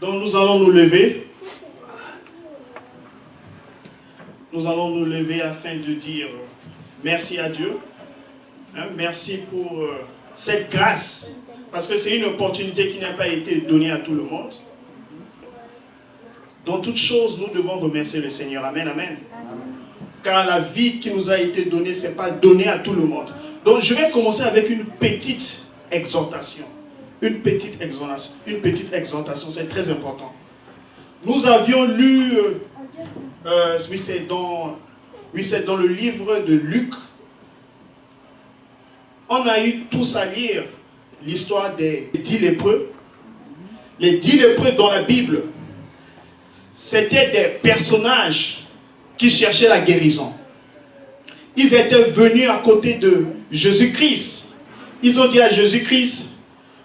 Donc nous allons nous lever. Nous allons nous lever afin de dire merci à Dieu. Merci pour cette grâce. Parce que c'est une opportunité qui n'a pas été donnée à tout le monde. Dans toutes choses, nous devons remercier le Seigneur. Amen, amen. Car la vie qui nous a été donnée, ce n'est pas donné à tout le monde. Donc je vais commencer avec une petite exhortation. Une petite exhortation, c'est très important. Nous avions lu, c'est dans le livre de Luc. On a eu tous à lire l'histoire des 10 lépreux. Les 10 lépreux dans la Bible, c'était des personnages qui cherchaient la guérison. Ils étaient venus à côté de Jésus-Christ. Ils ont dit à Jésus-Christ,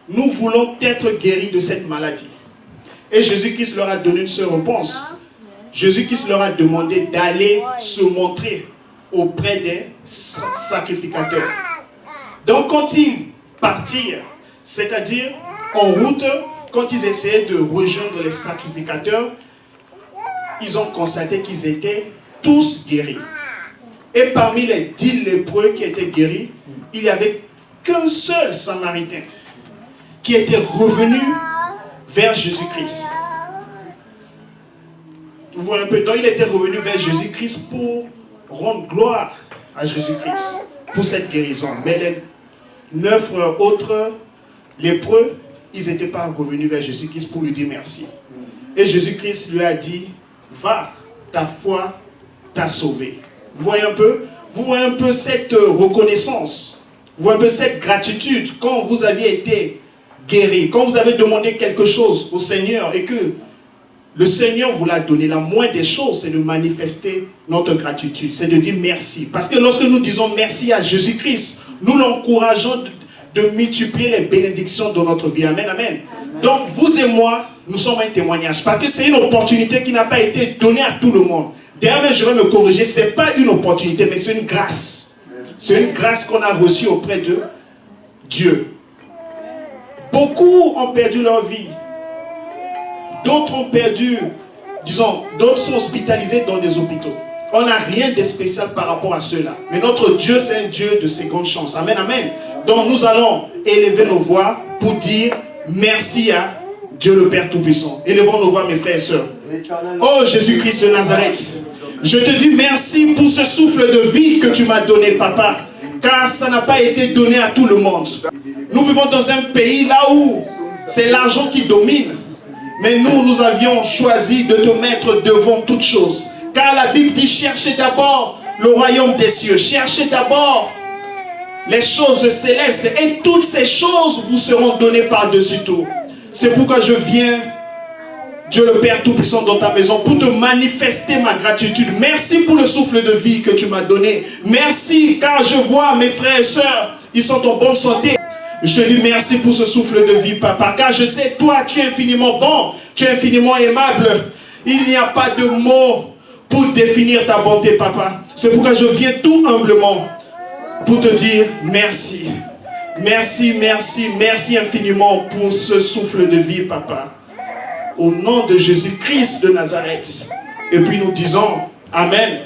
nous voulons être guéris de cette maladie. Et Jésus-Christ leur a donné une seule réponse. Jésus-Christ leur a demandé d'aller se montrer auprès des sacrificateurs. Donc quand ils partirent, c'est-à-dire en route, quand ils essayaient de rejoindre les sacrificateurs, ils ont constaté qu'ils étaient tous guéris. Et parmi les 10 lépreux qui étaient guéris, il n'y avait qu'un seul Samaritain qui était revenu vers Jésus-Christ. Vous voyez un peu, donc il était revenu vers Jésus-Christ pour rendre gloire à Jésus-Christ pour cette guérison. Mais les 9 autres lépreux, ils n'étaient pas revenus vers Jésus-Christ pour lui dire merci. Et Jésus-Christ lui a dit, va, ta foi t'a sauvé. Vous voyez un peu cette reconnaissance, vous voyez un peu cette gratitude quand vous aviez été guéri, quand vous avez demandé quelque chose au Seigneur et que le Seigneur vous l'a donné. La moindre des choses, c'est de manifester notre gratitude, c'est de dire merci. Parce que lorsque nous disons merci à Jésus-Christ, nous l'encourageons de multiplier les bénédictions dans notre vie. Amen, amen. Donc vous et moi, nous sommes un témoignage. Parce que c'est une opportunité qui n'a pas été donnée à tout le monde. D'ailleurs, je vais me corriger, ce n'est pas une opportunité, mais c'est une grâce. C'est une grâce qu'on a reçue auprès de Dieu. Beaucoup ont perdu leur vie. D'autres ont perdu, d'autres sont hospitalisés dans des hôpitaux. On n'a rien de spécial par rapport à cela. Mais notre Dieu, c'est un Dieu de seconde chance. Amen, amen. Donc nous allons élever nos voix pour dire merci à Dieu le Père Tout-Puissant. Élevons nos voix, mes frères et sœurs. Oh Jésus-Christ de Nazareth, je te dis merci pour ce souffle de vie que tu m'as donné, Papa. Car ça n'a pas été donné à tout le monde. Nous vivons dans un pays là où c'est l'argent qui domine. Mais nous avions choisi de te mettre devant toutes choses. Car la Bible dit, cherchez d'abord le royaume des cieux. Cherchez d'abord les choses célestes. Et toutes ces choses vous seront données par-dessus tout. C'est pourquoi je viens, Dieu le Père Tout-Puissant, dans ta maison pour te manifester ma gratitude. Merci pour le souffle de vie que tu m'as donné. Merci car je vois mes frères et sœurs, ils sont en bonne santé. Je te dis merci pour ce souffle de vie, Papa, car je sais, toi, tu es infiniment bon, tu es infiniment aimable. Il n'y a pas de mots pour définir ta bonté, Papa. C'est pourquoi je viens tout humblement pour te dire merci. Merci, merci, merci infiniment pour ce souffle de vie, Papa. Au nom de Jésus-Christ de Nazareth. Et puis nous disons Amen.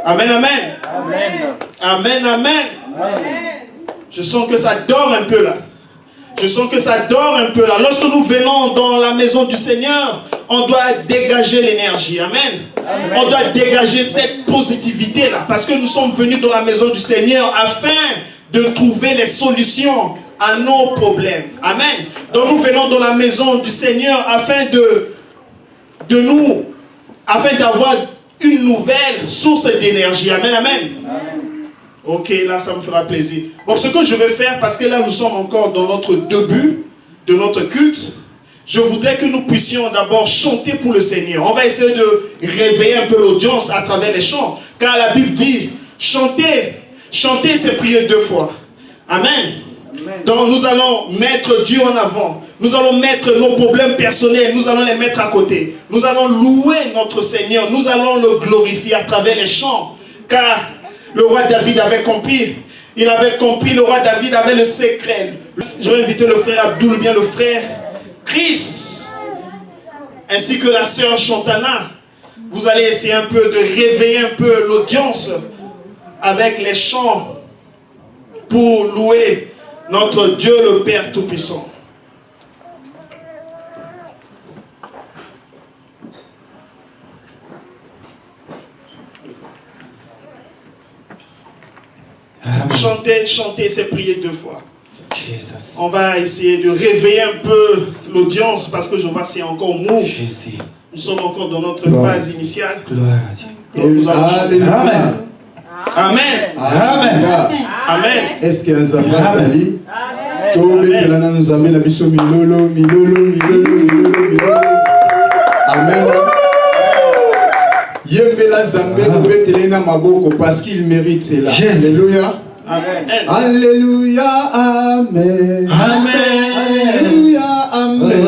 Amen, amen. Amen, amen. Amen. Amen. Je sens que ça dort un peu là. Je sens que ça dort un peu là. Lorsque nous venons dans la maison du Seigneur, on doit dégager l'énergie. Amen. Amen. On doit dégager cette positivité là. Parce que nous sommes venus dans la maison du Seigneur afin de trouver les solutions à nos problèmes. Amen. Donc nous venons dans la maison du Seigneur afin afin d'avoir une nouvelle source d'énergie. Amen, amen. Amen. Ok, là ça me fera plaisir. Bon, ce que je vais faire, parce que là nous sommes encore dans notre début de notre culte, je voudrais que nous puissions d'abord chanter pour le Seigneur. On va essayer de réveiller un peu l'audience à travers les chants. Car la Bible dit, chanter, c'est prier 2 fois. Amen. Donc nous allons mettre Dieu en avant. Nous allons mettre nos problèmes personnels, nous allons les mettre à côté. Nous allons louer notre Seigneur, nous allons le glorifier à travers les chants. Car le roi David avait compris. Il avait compris, le roi David avait le secret. Je vais inviter le frère Abdoul, bien le frère Chris. ainsi que la sœur Chantana, vous allez essayer un peu de réveiller un peu l'audience avec les chants pour louer notre Dieu le Père Tout-Puissant. Chanter, c'est prier 2 fois. Jesus. On va essayer de réveiller un peu l'audience parce que je vois c'est encore mou. Nous sommes encore dans notre phase initiale. Donc nous allons chanter. Amen. Amen. Amen. Amen. Est-ce que nous avons Amen. Amen. Yembela Zambé Betelena Maboko parce qu'il mérite cela. Alléluia. Amen. Alléluia. Amen. Amen. Alléluia. Amen.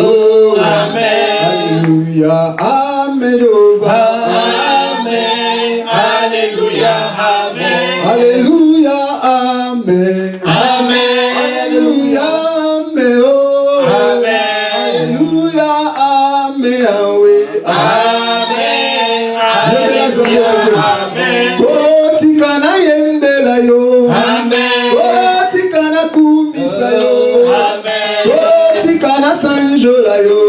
Amen. Alléluia. Amen. Amen. Alléluia. Amen. Alléluia. Amen. Amen. Alléluia. Amen. Alléluia. Amen. Amen. Kotikana yembela yo. Amen. Kotikana kumisa yo. Amen. Kotikana sanjola yo.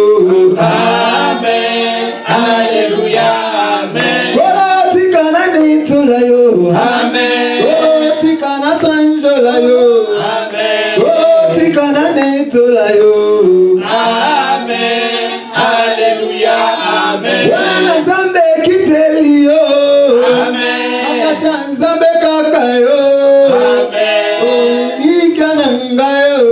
Amen. Alléluia. Amen. Kotikana nitola yo. Amen. Kotikana sanjola yo. Amen. Kotikana nitola yo. Amen. Alléluia. Amen. Wana nzambe kiteli yo. Amen. Akasa nzambe kaka yo. Amen. Ikananga yo.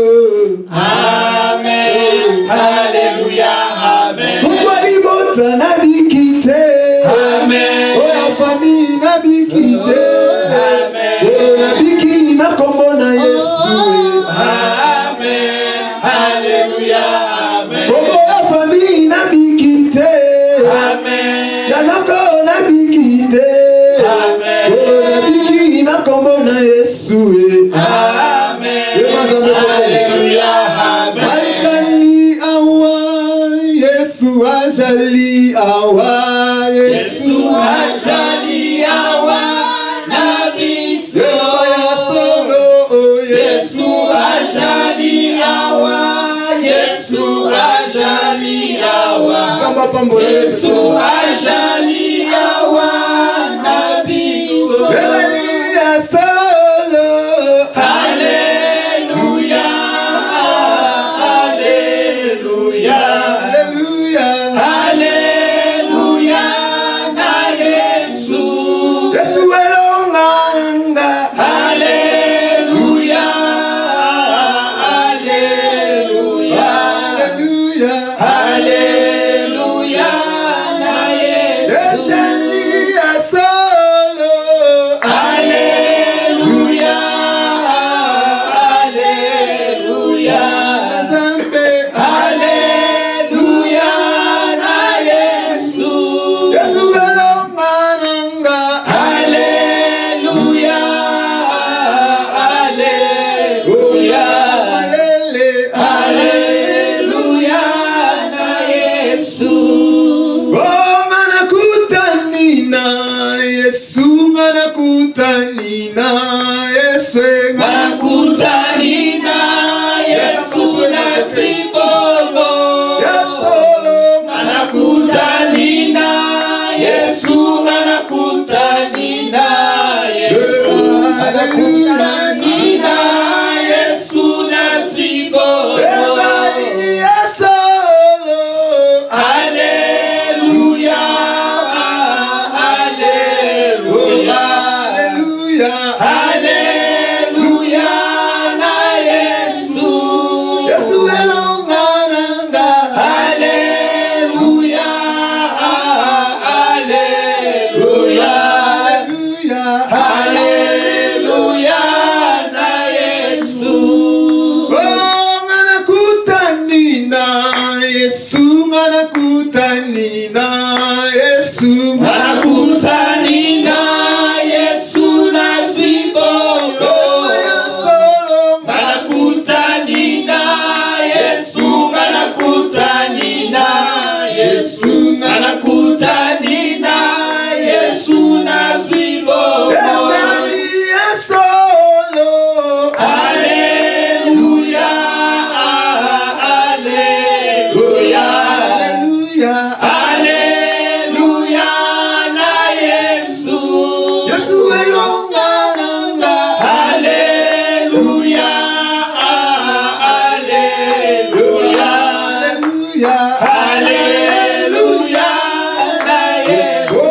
Amen. Alléluia. Amen. Pourquoi libota na bikite. Amen. Oya famille na bikite. Amen. Na biki na kombo na Yesu. Amen. Alléluia. Amen. Kombo ya famille na bikite. Amen. Yanako na bikite. Amen. Na biki na kombo na Yesu. Amen. Alléluia. Amen. Ajali awa Yesu ajali awa Yesu ajali awa na biso. Yesu ajali awa. Yesu ajali awa. Samba pambo Yesu ajali awa na biso. Hallelujah solo. Alléluia. Alléluia. Hallelujah. Alléluia na Yesu. Yesu elonganga. Alléluia. Alléluia. Hallelujah. Alléluia na Yesu. Hallelujah solo. Alléluia. Alléluia. Zambe. Alléluia na Yesu. Yesu elonganga. Alléluia. Alléluia. Alléluia na Yesu. Manakutanina Yesu na sipolo. Manakutanina Yesu. Manakutanina Yesu. Manakutanina Yesu na sipolo. Alléluia. Alléluia. Alléluia na Yesu. Yesu elonganga. Alléluia. Alléluia. Alléluia na Yesu. Manakutanina Yesu. Manakutanina Yesu. Manakutanina Yesu na sipolo. Manakutanina Yesu. Manakutanina Yesu. Alléluia, na Yesu.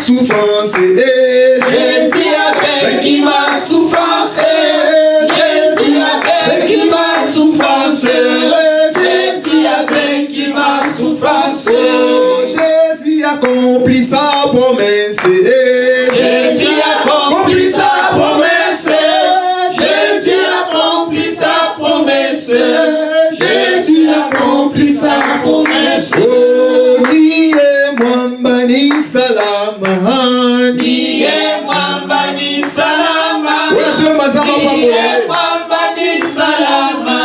Souffrance, Jésus a vaincu ma souffrance, Jésus a vaincu ma souffrance, Jésus a vaincu ma souffrance, Jésus accomplit sa promesse, Jésus accomplit sa promesse, Jésus accomplit sa promesse, Jésus accomplit sa promesse. Oh, ni salama, niye mwamba ni salama, niye mwamba ni salama,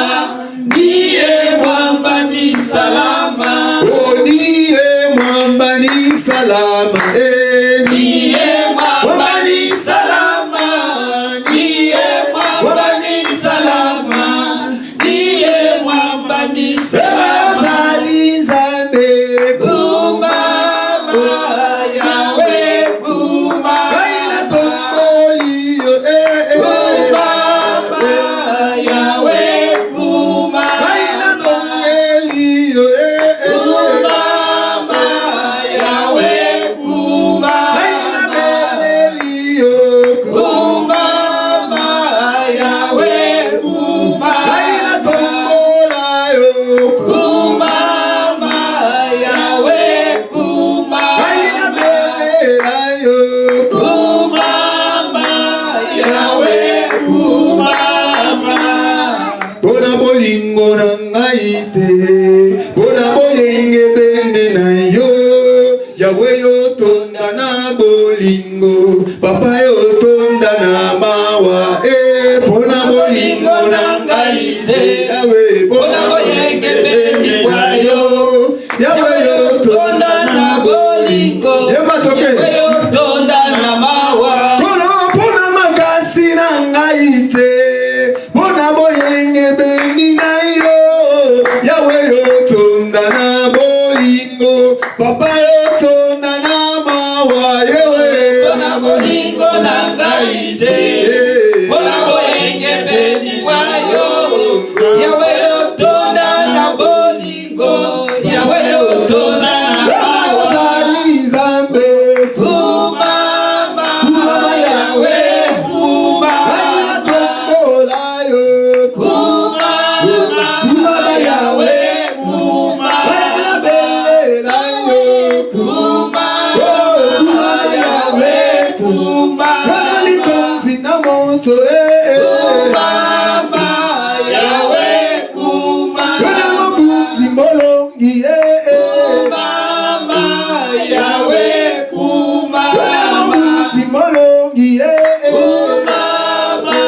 niye mwamba ni ngaite Bona boyenge bende na yo Yahweh yo tonda na bolingo Papa yo tonda na mawa Bona bolingo na ngaite Yahweh bona boyenge bende na yo Yahweh yo tonda na bolingo Yahweh yo tonda na mawa Bona makasi na ngaite Bona boyenge bende na yo Yahweh yo tonda na bolingo Papa yo tonda na mawa Bona bolingo na ngaite Bona boyenge bende na yo Yahweh yo tonda na bolingo Yahweh yo tonda na mawa Zambe kumama Yahweh kumama tombola yo kumama Yahweh kumama belela yo kumama Yahweh kumama likonzi na moto kumama Yahweh kumama mabuti molongi kumama Yahweh kumama mabuti molongi kumama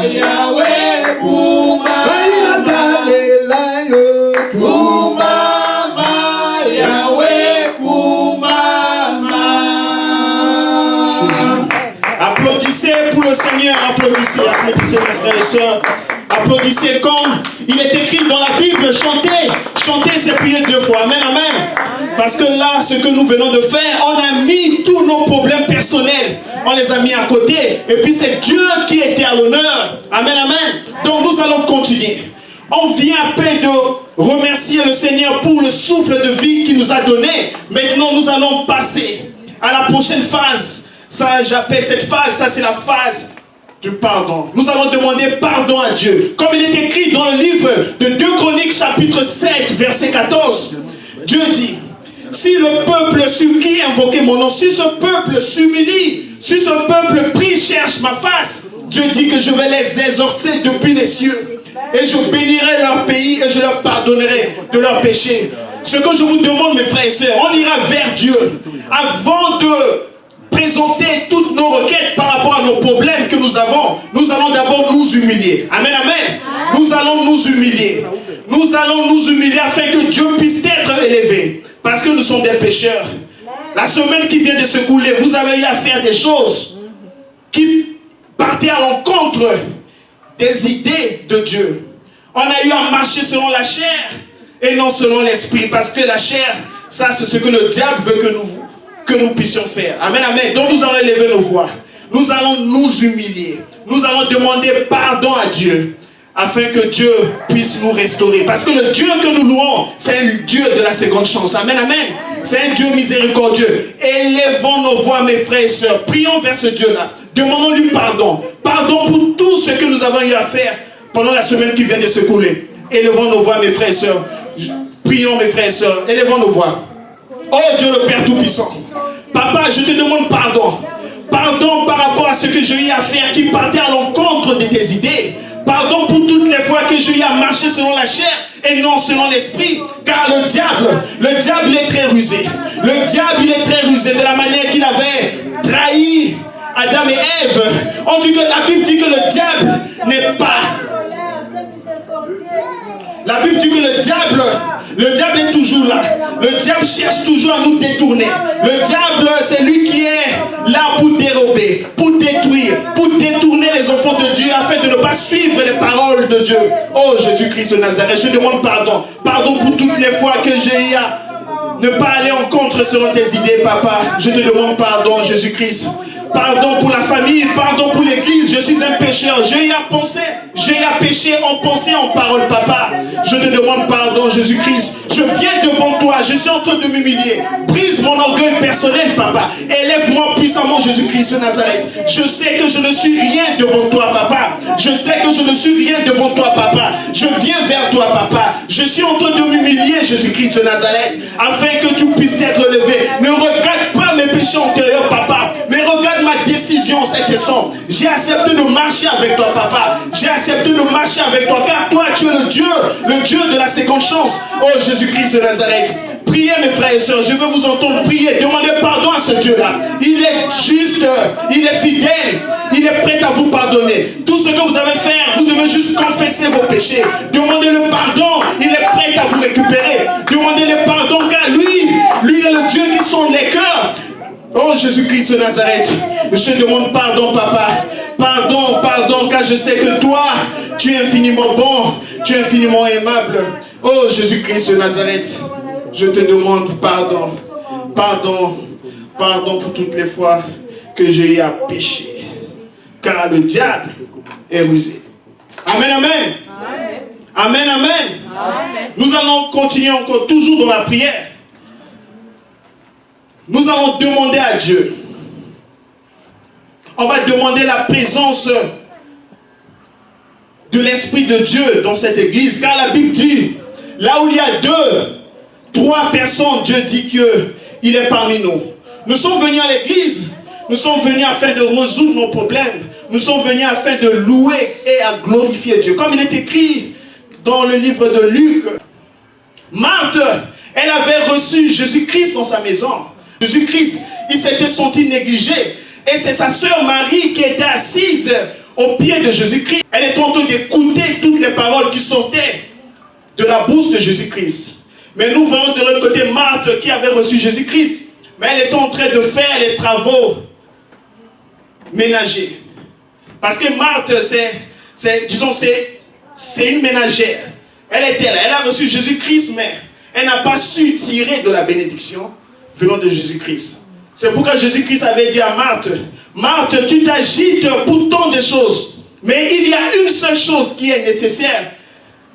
Yahweh kumama inatalela yo kumama Yahweh kumama. Applaudissez pour le Seigneur, applaudissez, applaudissez mes frères et sœurs. Applaudissez comme il est écrit dans la Bible, chantez, chantez, c'est prier 2 fois. Amen, amen. Parce que là, ce que nous venons de faire, on a mis tous nos problèmes personnels, on les a mis à côté. Et puis c'est Dieu qui était à l'honneur. Amen, amen. Donc nous allons continuer. On vient à peine de remercier le Seigneur pour le souffle de vie qu'il nous a donné. Maintenant, nous allons passer à la prochaine phase. Ça, j'appelle cette phase, ça c'est la phase du pardon. Nous allons demander pardon à Dieu. Comme il est écrit dans le livre de 2 Chroniques, chapitre 7, verset 14. Dieu dit, si le peuple sur qui invoquait mon nom, si ce peuple s'humilie, si ce peuple prie, cherche ma face, Dieu dit que je vais les exaucer depuis les cieux. Et je bénirai leur pays et je leur pardonnerai de leurs péchés. Ce que je vous demande, mes frères et sœurs, on ira vers Dieu avant de présenter toutes nos requêtes par rapport à nos problèmes que nous avons. Nous allons d'abord nous humilier. Amen, amen. Nous allons nous humilier. Nous allons nous humilier afin que Dieu puisse être élevé. Parce que nous sommes des pécheurs. La semaine qui vient de se couler, vous avez eu à faire des choses qui partaient à l'encontre des idées de Dieu. On a eu à marcher selon la chair et non selon l'esprit. Parce que la chair, ça c'est ce que le diable veut que nous puissions faire. Amen, amen. Donc nous allons élever nos voix. Nous allons nous humilier. Nous allons demander pardon à Dieu afin que Dieu puisse nous restaurer. Parce que le Dieu que nous louons, c'est un Dieu de la seconde chance. Amen, amen. C'est un Dieu miséricordieux. Élevons nos voix, mes frères et sœurs. Prions vers ce Dieu-là. Demandons-lui pardon. Pardon pour tout ce que nous avons eu à faire pendant la semaine qui vient de se couler. Élevons nos voix, mes frères et sœurs. Prions, mes frères et sœurs. Élevons nos voix. Oh Dieu le Père Tout-Puissant. Papa, je te demande pardon. Pardon par rapport à ce que j'ai eu à faire qui partait à l'encontre de tes idées. Pardon pour toutes les fois que j'ai eu à marcher selon la chair et non selon l'esprit. Car le diable est très rusé. Le diable il est très rusé de la manière qu'il avait trahi Adam et Ève. On dit que la Bible dit que le diable n'est pas. La Bible dit que le diable est toujours là. Le diable cherche toujours à nous détourner. Le diable, c'est lui qui est là pour dérober, pour détruire, pour détourner les enfants de Dieu afin de ne pas suivre les paroles de Dieu. Oh Jésus-Christ de Nazareth, je demande pardon. Pardon pour toutes les fois que j'ai eu à ne pas aller en contre selon tes idées, papa. Je te demande pardon, Jésus-Christ. Pardon pour la famille, pardon pour l'église. Je suis un pécheur. J'ai eu à penser, j'ai eu à pécher en pensée, en parole, papa. Je te demande pardon, Jésus-Christ. Je viens devant toi. Je suis en train de m'humilier. Brise mon orgueil personnel, papa. Élève-moi puissamment, Jésus-Christ de Nazareth. Je sais que je ne suis rien devant toi, papa. Je sais que je ne suis rien devant toi, papa. Je viens vers toi, papa. Je suis en train de m'humilier, Jésus-Christ de Nazareth, afin que tu puisses être élevé. Ne regarde pas mes péchés péché antérieur, papa. Mais regarde ma décision cet instant. J'ai accepté de marcher avec toi, papa. J'ai accepté de marcher avec toi, car toi, tu es le Dieu de la seconde chance. Oh Jésus-Christ de Nazareth. Priez mes frères et sœurs, je veux vous entendre prier. Demandez pardon à ce Dieu-là. Il est juste, il est fidèle, il est prêt à vous pardonner. Tout ce que vous avez fait, vous devez juste confesser vos péchés. Demandez le pardon, il est prêt à vous récupérer. Demandez le pardon car lui est le Dieu qui sonde les cœurs. Oh Jésus-Christ de Nazareth, je te demande pardon papa. Pardon, car je sais que toi, tu es infiniment bon, tu es infiniment aimable. Oh Jésus-Christ de Nazareth. Je te demande pardon pour toutes les fois que j'ai eu à pécher. Car le diable est rusé. Amen, amen. Amen, amen. Nous allons continuer encore toujours dans la prière. Nous allons demander à Dieu. On va demander la présence de l'Esprit de Dieu dans cette église. Car la Bible dit, là où il y a 3 personnes, Dieu dit qu'il est parmi nous. Nous sommes venus à l'église, nous sommes venus afin de résoudre nos problèmes. Nous sommes venus afin de louer et à glorifier Dieu. Comme il est écrit dans le livre de Luc, Marthe, elle avait reçu Jésus-Christ dans sa maison. Jésus-Christ, il s'était senti négligé. Et c'est sa sœur Marie qui était assise au pied de Jésus-Christ. Elle était en train d'écouter toutes les paroles qui sortaient de la bouche de Jésus-Christ. Mais nous voyons de l'autre côté Marthe qui avait reçu Jésus-Christ. Mais elle était en train de faire les travaux ménagers. Parce que Marthe, c'est une ménagère. Elle était là, elle a reçu Jésus-Christ, mais elle n'a pas su tirer de la bénédiction venant de Jésus-Christ. C'est pourquoi Jésus-Christ avait dit à Marthe, Marthe, tu t'agites pour tant de choses. Mais il y a une seule chose qui est nécessaire.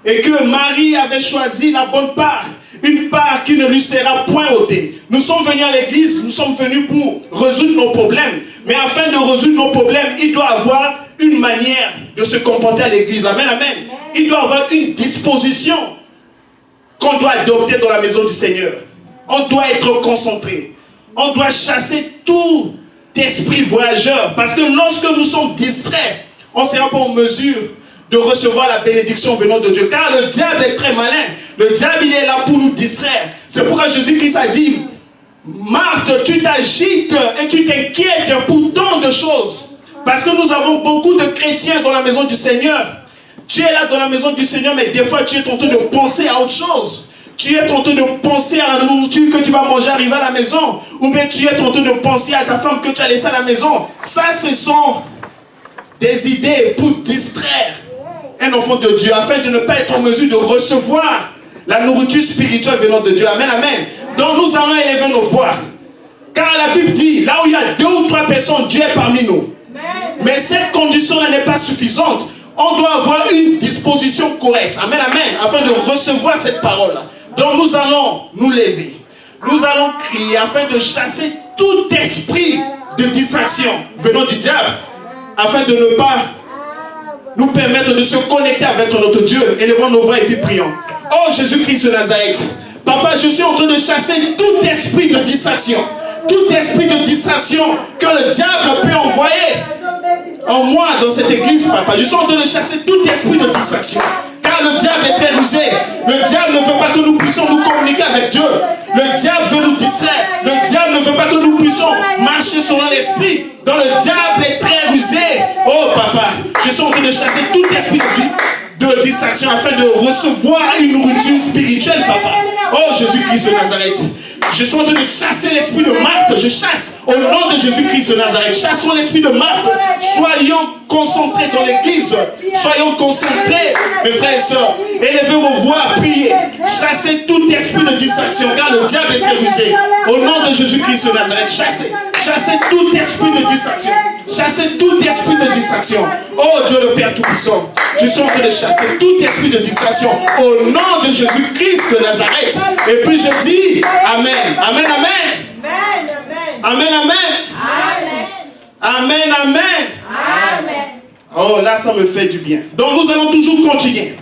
Et que Marie avait choisi la bonne part. Une part qui ne lui sera point ôtée. Nous sommes venus à l'église, nous sommes venus pour résoudre nos problèmes. Mais afin de résoudre nos problèmes, il doit avoir une manière de se comporter à l'église. Amen, amen. Il doit avoir une disposition qu'on doit adopter dans la maison du Seigneur. On doit être concentré. On doit chasser tout esprit voyageur. Parce que lorsque nous sommes distraits, on ne sera pas en mesure de recevoir la bénédiction venant de Dieu. Car le diable est très malin. Le diable, il est là pour nous distraire. C'est pourquoi Jésus-Christ a dit, Marthe, tu t'agites et tu t'inquiètes pour tant de choses. Parce que nous avons beaucoup de chrétiens dans la maison du Seigneur. Tu es là dans la maison du Seigneur, mais des fois tu es tenté de penser à autre chose. Tu es tenté de penser à la nourriture que tu vas manger arriver à la maison. Ou bien tu es tenté de penser à ta femme que tu as laissée à la maison. Ça, ce sont des idées pour distraire un enfant de Dieu, afin de ne pas être en mesure de recevoir la nourriture spirituelle venant de Dieu. Amen, amen. Donc nous allons élever nos voix. Car la Bible dit, là où il y a 2 ou 3 personnes, Dieu est parmi nous. Mais cette condition-là n'est pas suffisante. On doit avoir une disposition correcte. Amen, amen. Afin de recevoir cette parole-là. Donc nous allons nous lever. Nous allons crier afin de chasser tout esprit de distraction venant du diable. Afin de ne pas nous permettre de se connecter avec notre Dieu. Élevons nos voix et puis prions. Oh Jésus-Christ de Nazareth. Papa, je suis en train de chasser tout esprit de distraction. Tout esprit de distraction que le diable peut envoyer en moi dans cette église, papa. Je suis en train de chasser tout esprit de distraction. Car le diable est très rusé. Le diable ne veut pas que nous puissions nous communiquer avec Dieu. Le diable veut nous distraire. Le diable ne veut pas que nous puissions marcher selon l'esprit. Donc le diable est très rusé. Oh papa, je suis en train de chasser tout esprit de distraction afin de recevoir une nourriture spirituelle, papa. Oh Jésus-Christ de Nazareth. Je suis en train de chasser l'esprit de Marthe. Je chasse au nom de Jésus-Christ de Nazareth. Chassons l'esprit de Marthe. Soyons concentrés dans l'église. Soyons concentrés, mes frères et sœurs. Élevez vos voix, priez. Chassez tout esprit de distraction, car le diable est très rusé. Au nom de Jésus-Christ de Nazareth, chassez. Chassez tout esprit de distraction. Chassez tout esprit de distraction. Oh Dieu le Père Tout-Puissant, je suis en train de chasser tout esprit de distraction au nom de Jésus-Christ de Nazareth. Et puis je dis Amen. Amen, amen. Amen, amen. Amen, amen. Oh là, ça me fait du bien. Donc nous allons toujours continuer.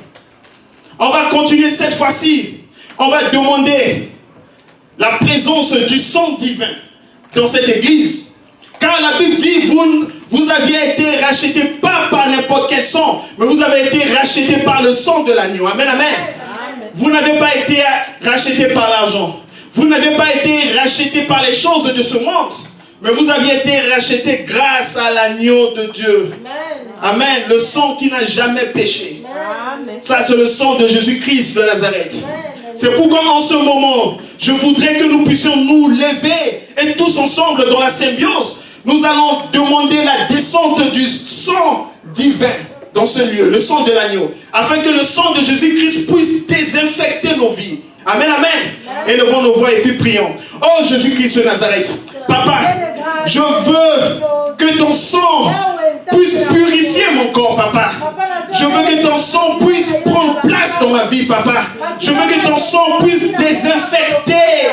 On va continuer cette fois-ci. On va demander la présence du sang divin dans cette église. Car la Bible dit, vous aviez été rachetés pas par n'importe quel sang, mais vous avez été rachetés par le sang de l'agneau. Amen, amen. Vous n'avez pas été rachetés par l'argent. Vous n'avez pas été rachetés par les choses de ce monde. Mais vous aviez été rachetés grâce à l'agneau de Dieu. Amen. Le sang qui n'a jamais péché. Ça, c'est le sang de Jésus-Christ de Nazareth. C'est pourquoi en ce moment, je voudrais que nous puissions nous lever et tous ensemble dans la symbiose, nous allons demander la descente du sang divin dans ce lieu, le sang de l'agneau, afin que le sang de Jésus-Christ puisse désinfecter nos vies. Amen, amen. Élevons nos voix et puis prions. Oh Jésus-Christ de Nazareth, Papa, je veux que ton sang puisse purifier mon corps, Papa. Je veux que ton sang puisse prendre place dans ma vie, Papa. Je veux que ton sang puisse désinfecter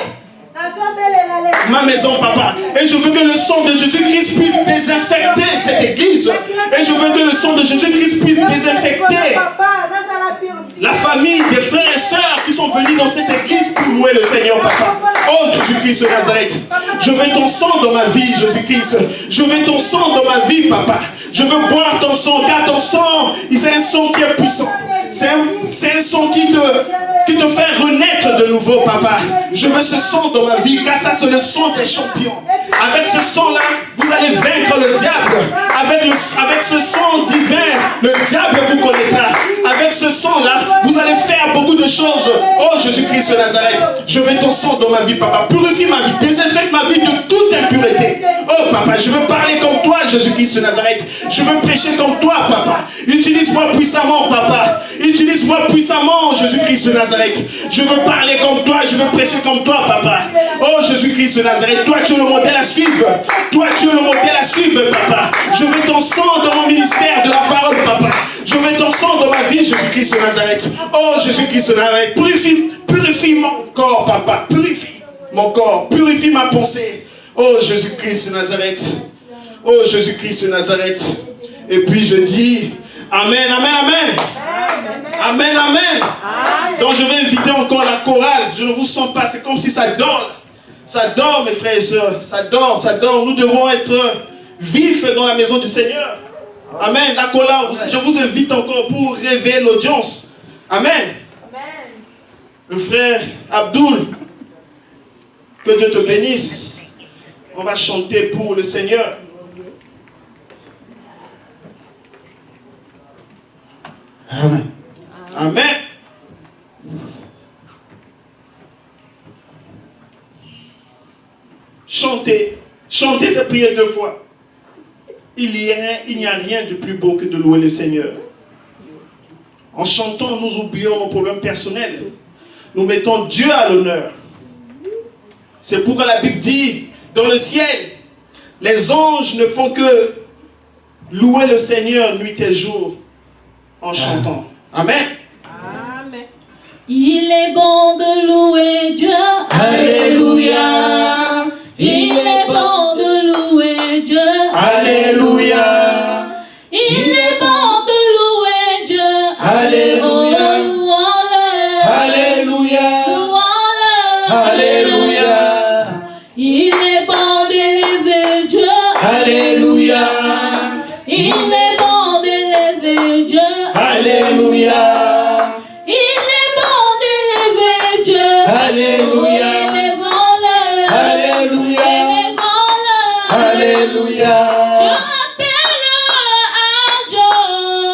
ma maison, Papa. Et je veux que le sang de Jésus-Christ puisse désinfecter cette église. Et je veux que le sang de Jésus-Christ puisse désinfecter la famille des frères et sœurs qui sont venus dans cette église pour louer le Seigneur, Papa. Oh Jésus-Christ de Nazareth, je veux ton sang dans ma vie, Jésus-Christ. Je veux ton sang dans ma vie, Papa. Je veux boire ton sang, car ton sang, c'est un sang qui est puissant. C'est un sang qui te fait renaître de nouveau, Papa. Je veux ce sang dans ma vie, car ça c'est le sang des champions. Avec ce sang-là, vous allez vaincre le diable. Avec ce sang divin, le diable vous connaîtra. Avec ce sang-là, vous allez faire beaucoup de choses. Oh Jésus-Christ de Nazareth, je veux ton sang dans ma vie, Papa. Purifie ma vie, désinfecte ma vie de toute impureté. Oh Papa, je veux parler comme toi, Jésus-Christ de Nazareth. Je veux prêcher comme toi, Papa. Utilise-moi puissamment, Papa. Utilise-moi puissamment, Jésus-Christ de Nazareth. Je veux parler comme toi, je veux prêcher comme toi, Papa. Oh Jésus-Christ de Nazareth, toi tu es le modèle à suivre. Toi tu es le modèle à suivre, Papa. Je veux ton sang dans mon ministère de la parole, Papa. Je veux ton sang dans ma vie, Jésus-Christ de Nazareth. Oh Jésus-Christ de Nazareth, purifie mon corps, Papa. Purifie mon corps, purifie ma pensée. Oh Jésus-Christ de Nazareth. Oh Jésus-Christ de Nazareth. Et puis je dis, Amen, Amen, Amen. Amen, Amen. Donc je vais inviter encore la chorale. Je ne vous sens pas, c'est comme si ça dort. Ça dort, mes frères et sœurs. Ça dort, ça dort. Nous devons être vifs dans la maison du Seigneur. Amen. La chorale, je vous invite encore pour réveiller l'audience. Amen. Le frère Abdoul, que Dieu te bénisse. On va chanter pour le Seigneur. Amen. Amen. Chantez. Chantez cette prière 2 fois. Il n'y a rien de plus beau que de louer le Seigneur. En chantant, nous oublions nos problèmes personnels. Nous mettons Dieu à l'honneur. C'est pourquoi la Bible dit, dans le ciel, les anges ne font que louer le Seigneur nuit et jour en chantant. Amen. Amen. Il est bon de louer Dieu. Alléluia. Il est bon de louer Dieu. Alléluia. Il est bon de louer Dieu. Alléluia. Alléluia. Alléluia. Il est bon d'élever Dieu. Alléluia. Il est bon d'élever Dieu. Alléluia. Il est bon d'élever Dieu. Alléluia. Élevons-le. Alléluia. Élevons-le. Alléluia. Je rappelle à Dieu.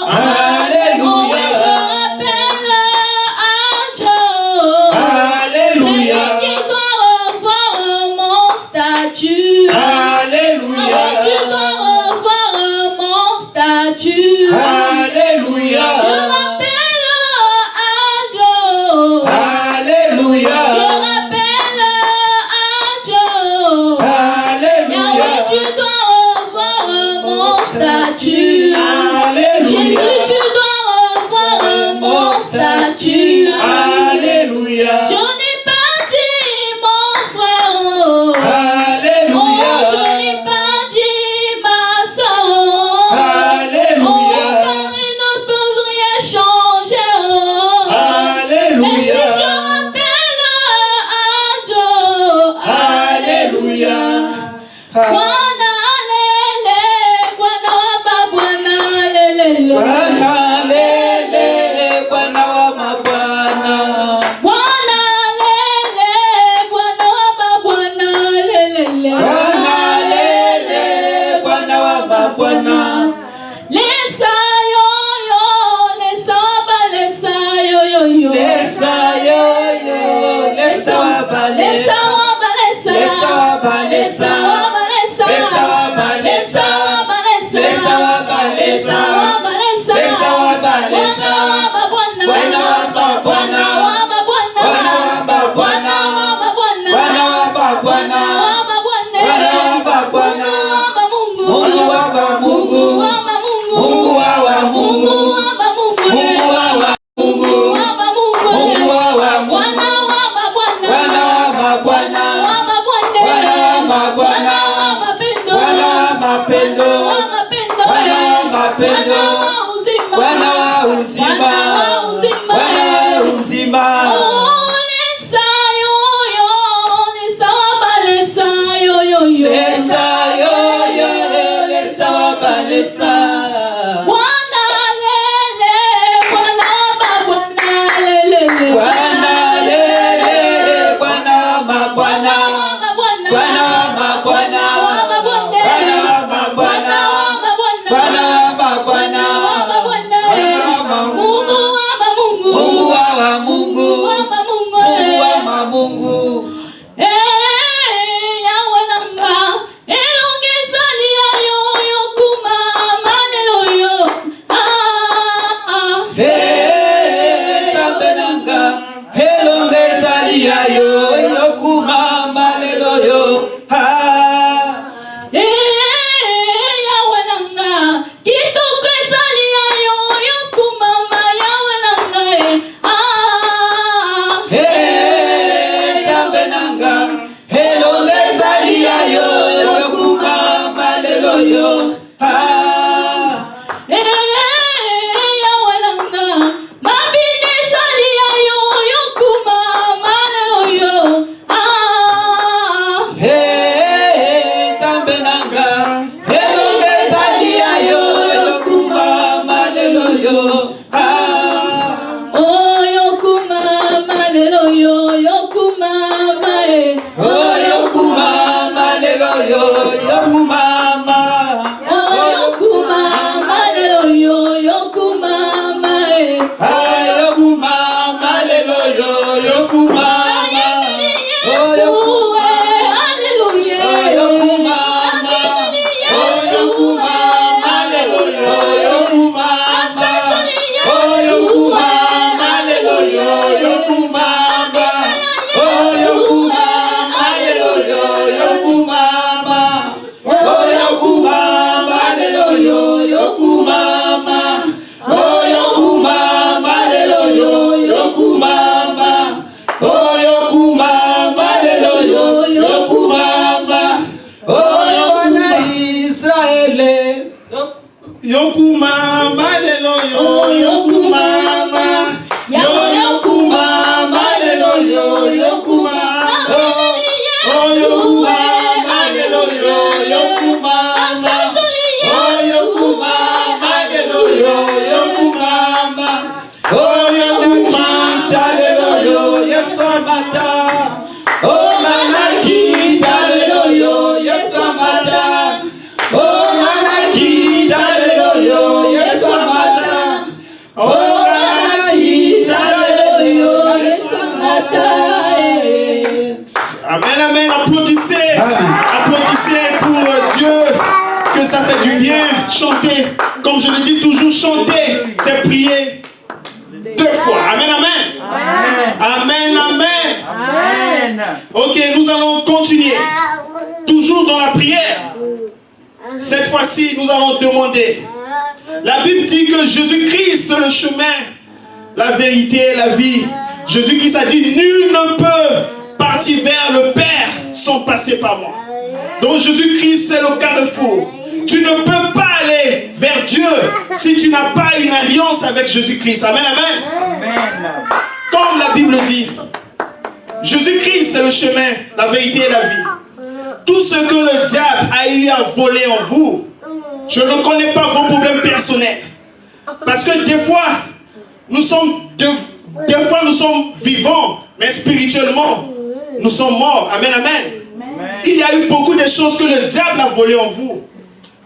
Alléluia. Oh oui, je rappelle à Dieu. Alléluia. Celui qui doit revoir mon statut. Alléluia. Oh oui, tu dois revoir mon statut. Alléluia. Je rappelle à Dieu. Alléluia. Je rappelle mapendo, Bwana wa uzima, Bwana wa uzima. Lesa wabalesa. Bwana lele, Bwana lele, Bwana lele, Bwana mabwana, Bwana mabwana, Bwana mabwana, Bwana mabwana, Mungu wa Mungu, Mungu wa Mungu. Amen, amen, applaudissez. Applaudissez pour Dieu, que ça fait du bien. Chanter, comme je le dis toujours, chanter, c'est prier 2 fois. Amen, amen. Amen, amen. Ok, nous allons continuer. Toujours dans la prière. Cette fois-ci, nous allons demander. La Bible dit que Jésus-Christ, c'est le chemin, la vérité et la vie. Jésus-Christ a dit, nul ne peut partir vers le Père sans passer par moi. Donc Jésus-Christ, c'est le carrefour. Tu ne peux pas aller vers Dieu si tu n'as pas une alliance avec Jésus-Christ. Amen, amen. Comme la Bible dit, Jésus-Christ, c'est le chemin, la vérité et la vie. Tout ce que le diable a eu à voler en vous, je ne connais pas vos problèmes personnels. Parce que des fois, nous sommes vivants, mais spirituellement, nous sommes morts. Amen, amen. Il y a eu beaucoup de choses que le diable a volées en vous.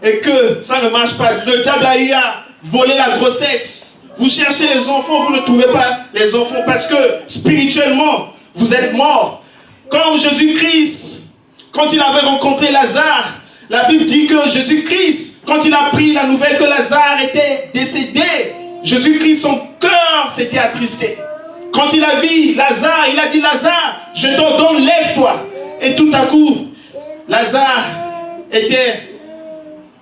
Et que ça ne marche pas. Le diable a eu à voler la grossesse. Vous cherchez les enfants, vous ne trouvez pas les enfants. Parce que spirituellement, vous êtes morts. Comme Jésus-Christ, quand il avait rencontré Lazare, la Bible dit que Jésus-Christ, quand il a pris la nouvelle que Lazare était décédé, Jésus-Christ, son cœur s'était attristé. Quand il a vu Lazare, il a dit, Lazare, je t'ordonne, lève-toi. Et tout à coup, Lazare était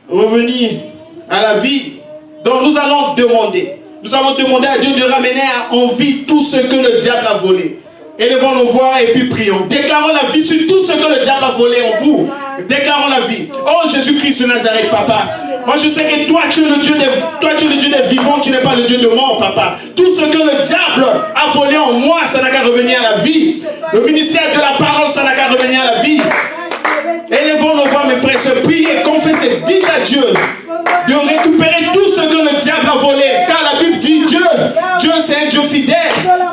revenu à la vie. Donc nous allons demander à Dieu de ramener en vie tout ce que le diable a volé. Élevons nos voix et puis prions. Déclarons la vie sur tout ce que le diable a volé en vous. Déclarons la vie. Oh Jésus-Christ de Nazareth, papa. Moi, je sais que toi, tu es le Dieu des vivants, tu n'es pas le Dieu de mort, papa. Tout ce que le diable a volé en moi, ça n'a qu'à revenir à la vie. Le ministère de la parole, ça n'a qu'à revenir à la vie. Élevons nos voix, mes frères, se priez, confessez, dites à Dieu de récupérer tout ce que le diable a volé. Car la Bible dit Dieu c'est un Dieu fidèle.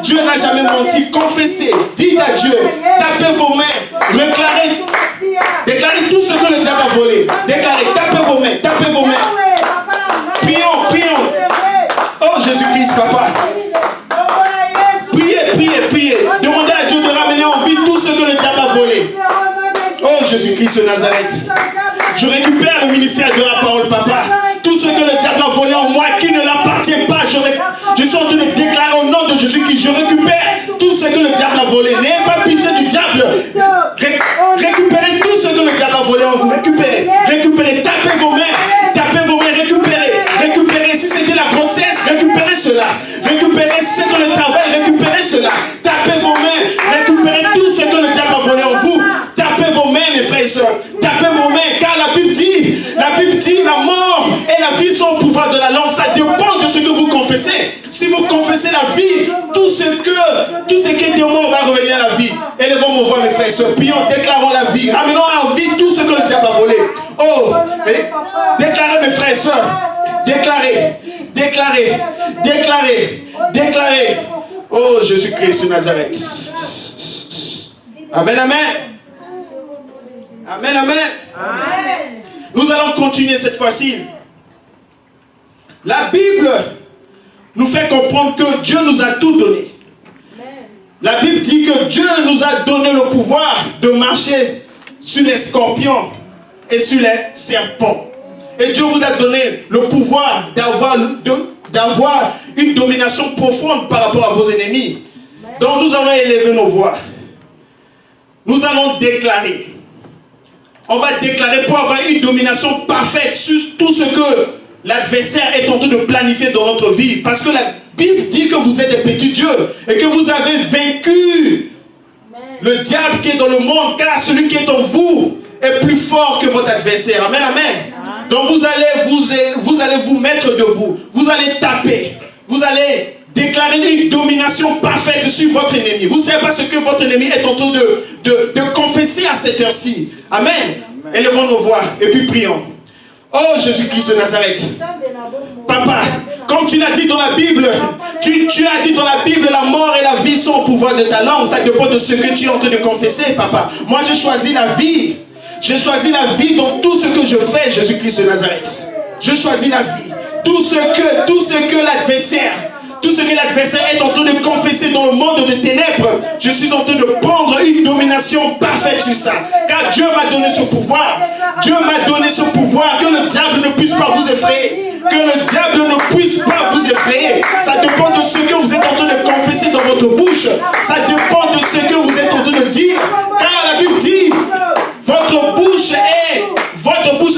Dieu n'a jamais menti. Confessez, dites à Dieu, tapez vos mains, déclarez tout ce que le diable a volé. Déclarez, tapez vos mains. Prions. Oh Jésus-Christ, papa. Priez. Demandez à Dieu de ramener en vie tout ce que le diable a volé. Oh Jésus-Christ de Nazareth. Je récupère le ministère de la parole, papa. Tout ce que le diable a volé en moi qui ne l'appartient pas, je suis en train de déclarer au nom de Jésus-Christ, je récupère tout ce que le diable a volé. N'ayez pas pitié du diable. Récupérez tout ce que le diable a volé en vous. Récupérez. Tapez vos mains, récupérez. Si c'était la grossesse, récupérez cela. Récupérez si c'était le travail, récupérez cela. Tapez vos mains, récupérez tout ce que le diable a volé en vous. Tapez vos mains, mes frères et sœurs. Tapez vos mains, car la Bible dit, la mort et la vie sont au pouvoir de la langue. Ça dépend de ce que vous confessez. Si vous confessez la vie, tout ce qui est mort va revenir à la vie. Élevons nos voix, mes frères et sœurs. Prions, déclarons la vie. Ramenons à la vie tout ce que le diable a volé. Oh, déclarez, mes frères et sœurs. Déclarez. Oh, Jésus-Christ de Nazareth. Amen. Nous allons continuer cette fois-ci. La Bible nous fait comprendre que Dieu nous a tout donné. La Bible dit que Dieu nous a donné le pouvoir de marcher sur les scorpions et sur les serpents. Et Dieu vous a donné le pouvoir d'avoir une domination profonde par rapport à vos ennemis. Donc nous allons élever nos voix. Nous allons déclarer. On va déclarer pour avoir une domination parfaite sur tout ce que l'adversaire est en train de planifier dans notre vie. Parce que la Bible dit que vous êtes des petits dieux et que vous avez vaincu le diable qui est dans le monde, car celui qui est en vous est plus fort que votre adversaire. Amen. Donc vous allez vous mettre debout. Vous allez taper. Vous allez déclarer une domination parfaite sur votre ennemi. Vous ne savez pas ce que votre ennemi est en train de confesser à cette heure-ci. Amen. Élevons nos voix et puis prions. Oh Jésus-Christ de Nazareth. Papa, comme tu l'as dit dans la Bible, tu as dit dans la Bible, la mort et la vie sont au pouvoir de ta langue. Ça dépend de ce que tu es en train de confesser, papa. Moi, j'ai choisi la vie. J'ai choisi la vie dans tout ce que je fais, Jésus-Christ de Nazareth. Je choisis la vie. Tout ce que l'adversaire est en train de confesser dans le monde de ténèbres, je suis en train de prendre une domination parfaite sur ça. Car Dieu m'a donné ce pouvoir. Dieu m'a donné ce pouvoir, que le diable ne puisse pas vous effrayer. Que le diable ne puisse pas vous effrayer. Ça dépend de ce que vous êtes en train de confesser dans votre bouche. Ça dépend de ce que vous êtes en train de dire. Car la Bible dit, votre bouche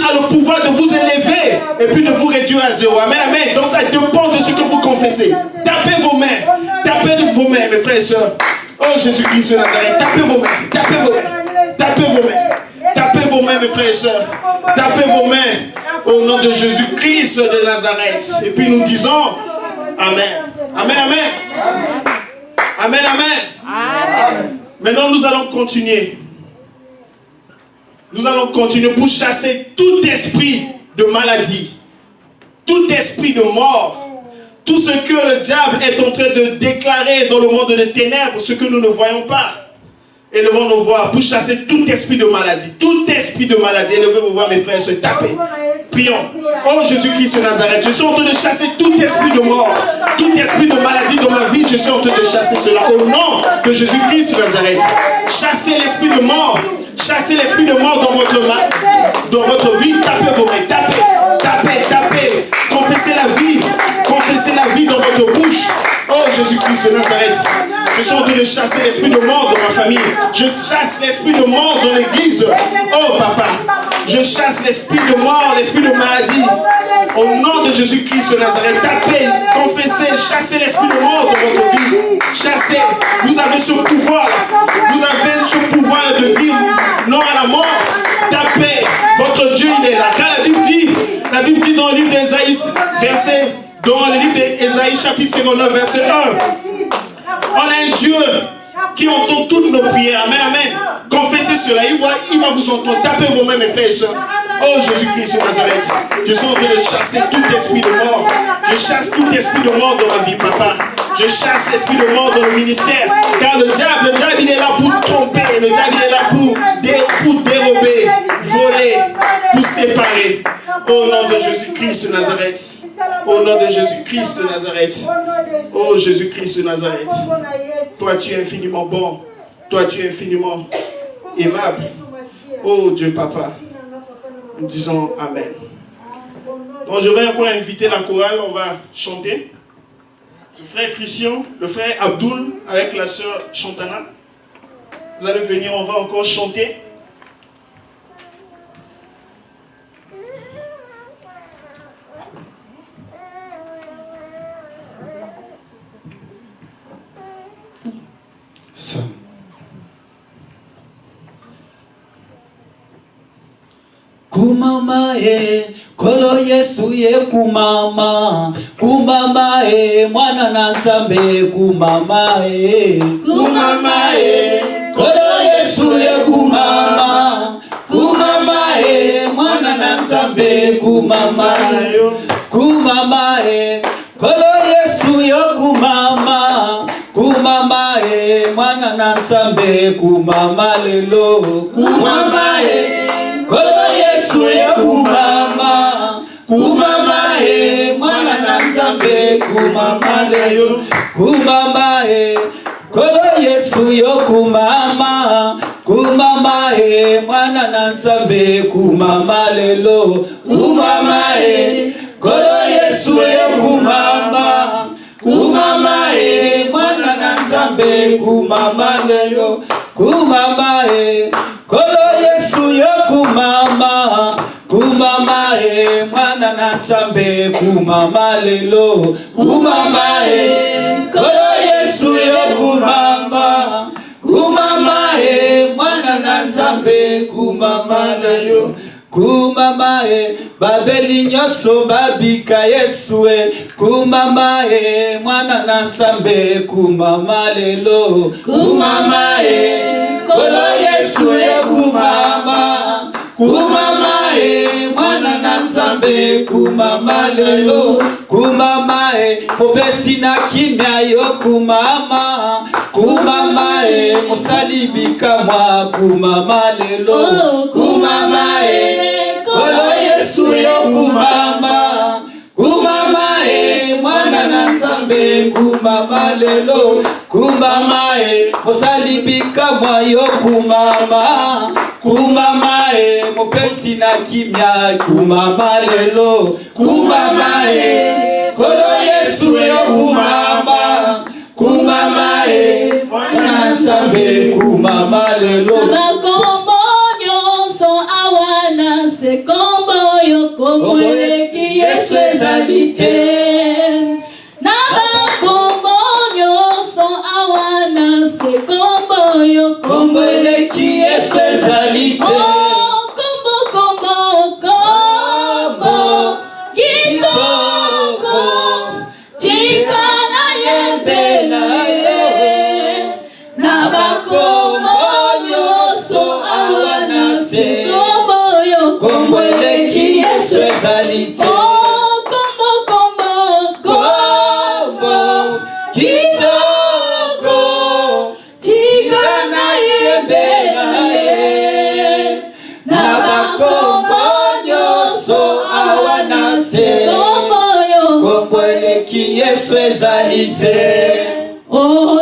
a le pouvoir de vous élever et puis de vous réduire à zéro. Amen. Donc ça dépend de ce que vous confessez. Tapez vos mains, mes frères et sœurs. Oh Jésus-Christ de Nazareth, tapez vos mains, mes frères et sœurs. Tapez vos mains au nom de Jésus-Christ de Nazareth. Et puis nous disons Amen. Maintenant nous allons continuer. Nous allons continuer pour chasser tout esprit de maladie, tout esprit de mort, tout ce que le diable est en train de déclarer dans le monde des ténèbres, ce que nous ne voyons pas. Élevons nos voix pour chasser tout esprit de maladie. Tout esprit de maladie. Élevez vos voix, mes frères, se taper. Prions. Oh Jésus-Christ de Nazareth, je suis en train de chasser tout esprit de mort, tout esprit de maladie dans ma vie. Je suis en train de chasser cela au nom de Jésus-Christ de Nazareth. Chassez l'esprit de mort. Chassez l'esprit de mort dans votre vie. Tapez vos mains. Tapez. Confessez la vie dans votre bouche. Oh Jésus-Christ de Nazareth. Je suis en train de chasser l'esprit de mort dans ma famille. Je chasse l'esprit de mort dans l'église. Oh papa, je chasse l'esprit de mort, l'esprit de maladie. Au nom de Jésus-Christ de Nazareth, tapez, confessez, chassez l'esprit de mort dans votre vie. Chassez, vous avez ce pouvoir. Vous avez ce pouvoir de dire non à la mort. Tapez, votre Dieu il est là. Car la Bible Bible dit dans le livre d'Ésaïe, dans le livre d'Ésaïe, chapitre 59, verset 1, on a un Dieu qui entend toutes nos prières. Amen, amen. Confessez cela, il va vous entendre. Tapez vous-même, mes frères et sœurs. Oh Jésus-Christ de Nazareth, je suis en train de chasser tout esprit de mort. Je chasse tout esprit de mort dans ma vie, papa. Je chasse l'esprit de mort dans le ministère. Car le diable, il est là pour tromper. Le diable, il est là pour dérober, voler, pour séparer. Au nom de Jésus-Christ de Nazareth. Au nom de Jésus-Christ de Nazareth. Oh Jésus-Christ de Nazareth. Toi, tu es infiniment bon. Toi, tu es infiniment aimable. Oh Dieu, papa. Nous disons Amen. Donc je vais encore inviter la chorale, on va chanter. Le frère Christian, le frère Abdoul avec la sœur Chantana. Vous allez venir, on va encore chanter. Ça. Kumama kolo Yesu ye kumama mwana na Nzambe kumama kolo Yesu ye kumama mwana na Nzambe kumama kolo Yesu yo kumama mwana na Nzambe kumama lelo kolo Yesu yo kumama mwana na Nzambe kumama lelo kolo Yesu yo kumama mwana na Nzambe kumama lelo kolo Yesu yo kumama mwana na Nzambe kumama lelo kolo Yesu yo kumama mwana na Nzambe kumama lelo kolo Yesu yo kumama mwana na Nzambe kumama lelo babeli nyonso babika Yesu mwana na Nzambe kumama lelo kolo Yesu yo kumama mwana na Nzambe kumama lelo mopesi na kimia yo kumama mosalibika mwa kumama lelo kolo Yesu yo kumama mwana na Nzambe kumama lelo mosalibika mwa yo kumama mopesi na kimia kumama lelo kolo Yesu yo kumama mwana na Nzambe kumama lelo se kombo yo kombo eleki Yesu ezali te na bakombo nyonso awana se kombo yo kombo eleki Yesu ezali te kombo kitoko tika na yembe na ye na bakombo nyonso awana se kombo eleki Yesu ezali te kombo kitoko tika na yembe na ye na bakombo nyonso awana se kombo eleki Yesu ezali te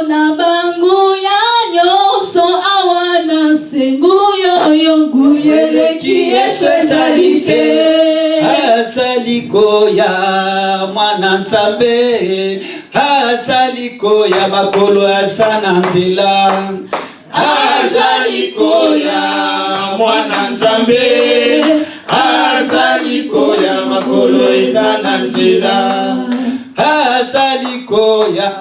na bangu ya nyonso awana se nguyo eleki Yesu ezali te azali koya mwana Nzambe azali koya makolo aza na nzela azali koya mwana Nzambe azali koya makolo eza na nzela azali koya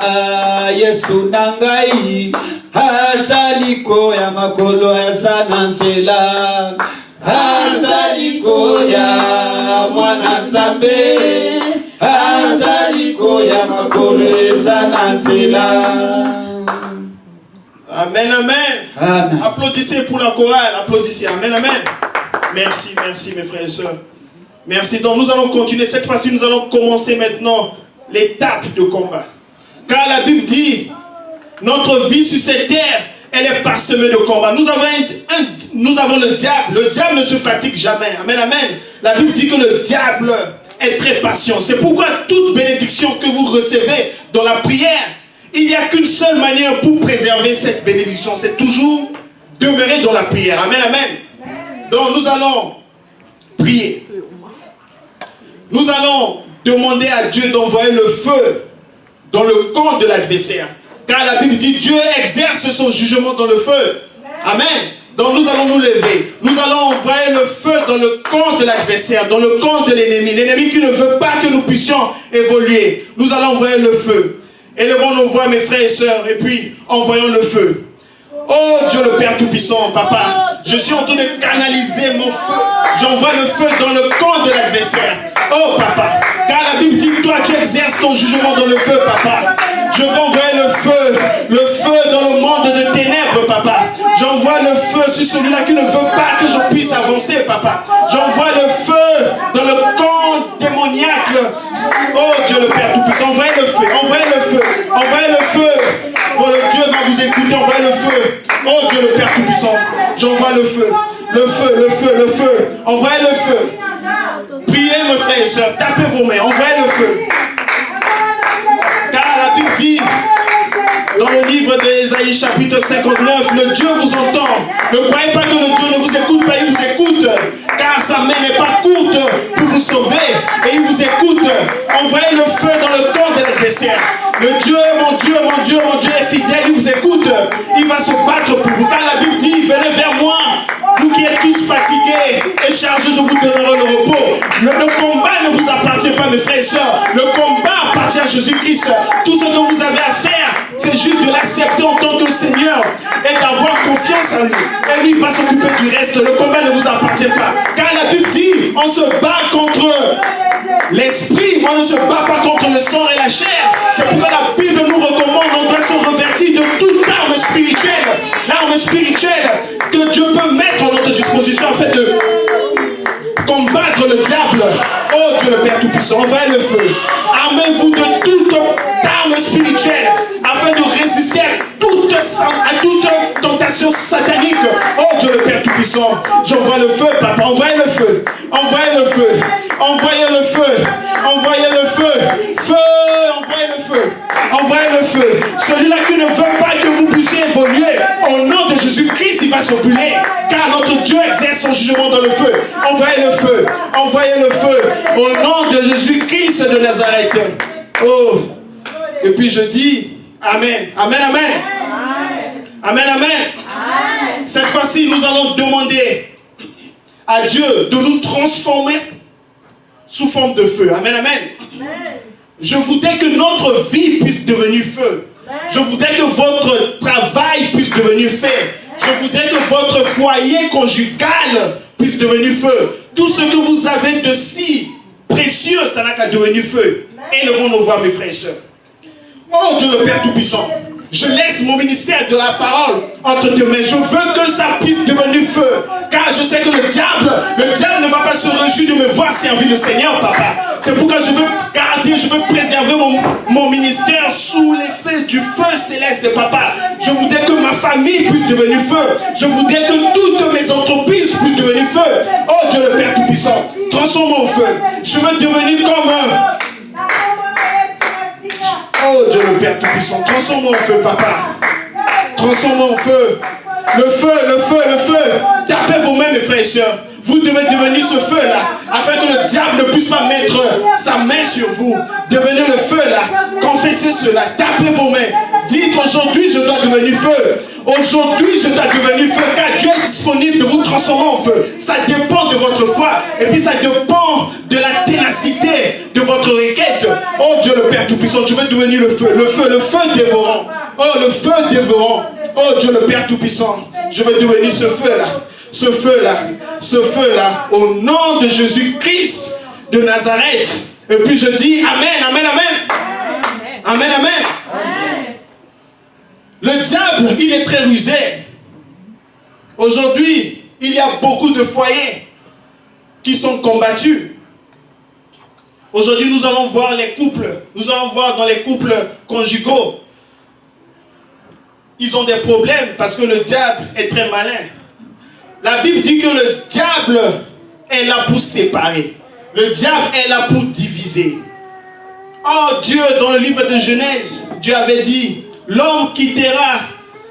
Yesu na ngai azali koya makolo aza na nzela azali koya mwana Nzambe azaliko ya makolo eza na nzela. Amen, amen. Amen. Applaudissez pour la chorale, applaudissez. Amen, amen. Merci, merci mes frères et sœurs. Merci. Donc nous allons continuer. Cette fois-ci, nous allons commencer maintenant l'étape de combat. Car la Bible dit, notre vie sur cette terre, elle est parsemée de combats. Nous avons le diable. Le diable ne se fatigue jamais. Amen, amen. La Bible dit que le diable est très patient. C'est pourquoi toute bénédiction que vous recevez dans la prière, il n'y a qu'une seule manière pour préserver cette bénédiction. C'est toujours demeurer dans la prière. Amen, amen. Donc nous allons prier. Nous allons demander à Dieu d'envoyer le feu dans le camp de l'adversaire. Car la Bible dit Dieu exerce son jugement dans le feu. Amen. Donc nous allons nous lever. Nous allons envoyer le feu dans le camp de l'adversaire, dans le camp de l'ennemi. L'ennemi qui ne veut pas que nous puissions évoluer. Nous allons envoyer le feu. Élevons nos voix, mes frères et sœurs, et puis envoyons le feu. Oh Dieu le Père Tout-Puissant, Papa, je suis en train de canaliser mon feu. J'envoie le feu dans le camp de l'adversaire. Oh Papa, car la Bible dit que toi tu exerces ton jugement dans le feu, Papa. Je veux envoyer le feu dans le monde de ténèbres, Papa. J'envoie le feu sur celui-là qui ne veut pas que je puisse avancer, Papa. J'envoie le feu dans le camp démoniaque. Oh Dieu le Père Tout-Puissant, envoyez le feu, envoyez le feu, envoyez le feu. Voilà, Dieu va vous écouter, envoyez le feu. Oh Dieu le Père Tout-Puissant, j'envoie le feu, le feu, le feu, le feu. Envoyez le feu. Priez mes frères et sœurs, tapez vos mains, envoyez le feu. Car la Bible dit, dans le livre d'Ésaïe chapitre 59, le Dieu vous entend. Ne croyez pas que le Dieu ne vous écoute pas, il vous écoute. Car sa main n'est pas courte pour vous sauver et il vous écoute. Envoyez le feu dans le camp de l'adversaire. Le Dieu, mon Dieu, mon Dieu, mon Dieu est fidèle, il vous écoute. Il va se battre pour vous. Car la Bible dit, venez vers moi, vous qui êtes tous fatigués et chargés, je vous donnerai le repos. Le combat ne vous appartient pas, mes frères et sœurs. Le combat appartient à Jésus-Christ. Tout ce que vous avez à faire, c'est juste de l'accepter en tant que Seigneur et d'avoir confiance en lui. Et lui va s'occuper du reste. Le combat ne vous appartient pas. Car la Bible dit, on se bat contre l'esprit, on ne se bat pas contre le sang et la chair. C'est pourquoi la Bible nous recommande, on doit se revêtir de toute arme spirituelle. L'arme spirituelle que Dieu peut mettre à notre disposition afin de combattre le diable. Oh Dieu le Père Tout-Puissant, envoyez le feu. Armez-vous de toute arme spirituelle afin de résister à toute tentation satanique. Oh Dieu le Père Tout-Puissant, j'envoie le feu, Papa, envoyez le feu. Envoyez le feu. Envoyez le feu. Envoyez le feu. Feu, envoyez le feu. Envoyez le feu. Celui-là qui ne veut pas que vous puissiez évoluer, au nom de Jésus-Christ, il va s'oppuler. Car notre Dieu exerce son jugement dans le feu. Envoyez le feu. Envoyez le feu. Au nom de Jésus-Christ de Nazareth. Oh. Et puis je dis, Amen. Amen, amen. Amen, amen. Cette fois-ci, nous allons demander à Dieu de nous transformer sous forme de feu. Amen, amen. Je voudrais que notre vie puisse devenir feu. Je voudrais que votre travail puisse devenir feu. Je voudrais que votre foyer conjugal puisse devenir feu. Tout ce que vous avez de si précieux, ça n'a qu'à devenir feu. Élevons nos voix, mes frères et sœurs. Oh Dieu le Père Tout-Puissant, je laisse mon ministère de la parole entre tes mains. Je veux que ça puisse devenir feu. Car je sais que le diable ne va pas se réjouir de me voir servir le Seigneur, Papa. C'est pourquoi je veux garder, je veux préserver mon ministère sous l'effet du feu céleste, Papa. Je voudrais que ma famille puisse devenir feu. Je voudrais que toutes mes entreprises puissent devenir feu. Oh Dieu le Père Tout-Puissant, transforme-moi en feu. Je veux devenir comme un... Oh Dieu le Père Tout-Puissant, transforme-moi en feu, Papa. Transforme-moi en feu. Le feu, le feu, le feu. Tapez vos mains, mes frères et sœurs. Vous devez devenir ce feu-là, afin que le diable ne puisse pas mettre sa main sur vous. Devenez le feu-là. Confessez cela. Tapez vos mains. Dites aujourd'hui, je dois devenir feu. Aujourd'hui, je dois devenir feu, car Dieu est disponible de vous transformer en feu. Ça dépend de votre foi. Et puis ça dépend de la ténacité de votre requête. Oh Dieu le Père Tout-Puissant, je veux devenir le feu. Le feu dévorant. Oh, le feu dévorant. Oh Dieu le Père Tout-Puissant, je veux devenir ce feu-là. Ce feu-là. Ce feu-là. Au nom de Jésus-Christ de Nazareth. Et puis je dis Amen, Amen, Amen. Amen, Amen. Le diable, il est très rusé. Aujourd'hui, il y a beaucoup de foyers qui sont combattus. Aujourd'hui, nous allons voir les couples. Nous allons voir dans les couples conjugaux. Ils ont des problèmes parce que le diable est très malin. La Bible dit que le diable est là pour séparer. Le diable est là pour diviser. Oh Dieu, dans le livre de Genèse, Dieu avait dit, l'homme quittera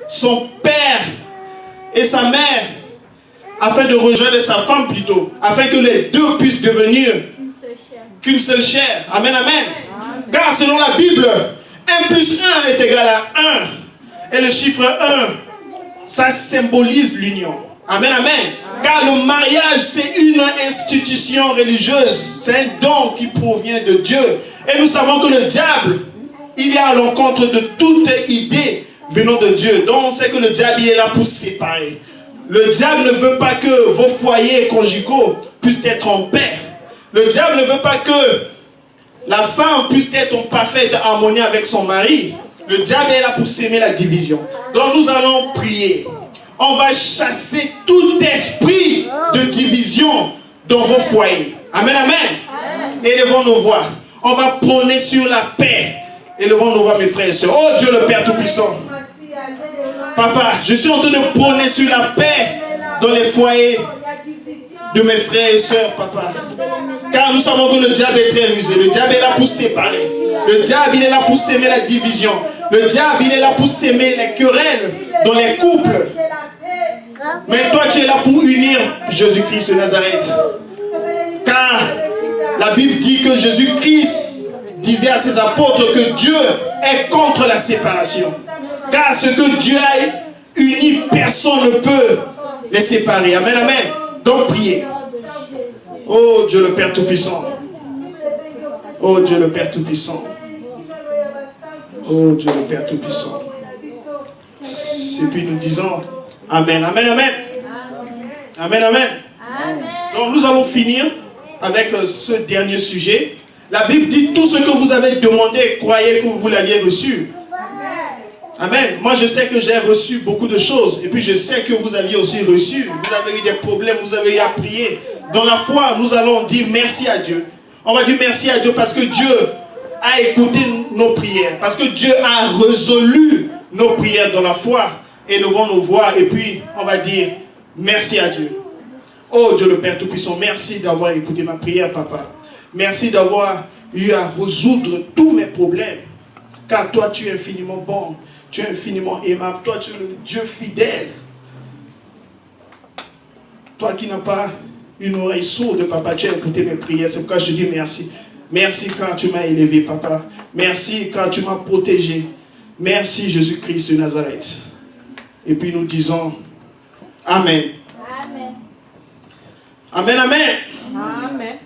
son père et sa mère afin de rejoindre sa femme plutôt, afin que les deux puissent devenir qu'une seule chair. Amen, amen. Car selon la Bible, 1 plus 1 est égal à 1. Et le chiffre 1, ça symbolise l'union. Amen, amen. Car le mariage, c'est une institution religieuse. C'est un don qui provient de Dieu. Et nous savons que le diable, il est à l'encontre de toute idée venant de Dieu. Donc on sait que le diable, il est là pour séparer. Le diable ne veut pas que vos foyers conjugaux puissent être en paix. Le diable ne veut pas que la femme puisse être en parfaite harmonie avec son mari. Le diable est là pour s'aimer la division. Donc nous allons prier. On va chasser tout esprit de division dans vos foyers. Amen, amen. Élevons nos voix. On va prôner sur la paix. Élevons nos voix, mes frères et sœurs. Oh Dieu le Père Tout-Puissant. Papa, je suis en train de prôner sur la paix dans les foyers de mes frères et sœurs, papa. Car nous savons que le diable est très rusé. Le diable est là pour séparer. Le diable, il est là pour s'aimer la division. Le diable, il est là pour s'aimer les querelles dans les couples. Mais toi, tu es là pour unir Jésus-Christ de Nazareth. Car la Bible dit que Jésus-Christ disait à ses apôtres que Dieu est contre la séparation. Car ce que Dieu a uni, personne ne peut les séparer. Amen, amen. Donc priez. Oh Dieu le Père Tout-Puissant. Oh Dieu le Père Tout-Puissant. Oh Dieu le Père Tout-Puissant. Et puis nous disons Amen, Amen, Amen. Amen, Amen. Donc nous allons finir avec ce dernier sujet. La Bible dit tout ce que vous avez demandé, croyez que vous l'aviez reçu. Amen. Moi je sais que j'ai reçu beaucoup de choses. Et puis je sais que vous aviez aussi reçu. Vous avez eu des problèmes, vous avez eu à prier. Dans la foi, nous allons dire merci à Dieu. On va dire merci à Dieu parce que Dieu a écouté nos prières. Parce que Dieu a résolu nos prières dans la foi. Élevons nos voix et puis on va dire merci à Dieu. Oh Dieu le Père Tout-Puissant, merci d'avoir écouté ma prière, papa. Merci d'avoir eu à résoudre tous mes problèmes. Car toi tu es infiniment bon, tu es infiniment aimable, toi tu es le Dieu fidèle. Toi qui n'as pas une oreille sourde, papa, tu as écouté mes prières, c'est pourquoi je dis merci. Merci car tu m'as élevé, papa. Merci car tu m'as protégé. Merci Jésus-Christ de Nazareth. Et puis nous disons Amen. Amen, amen. Amen.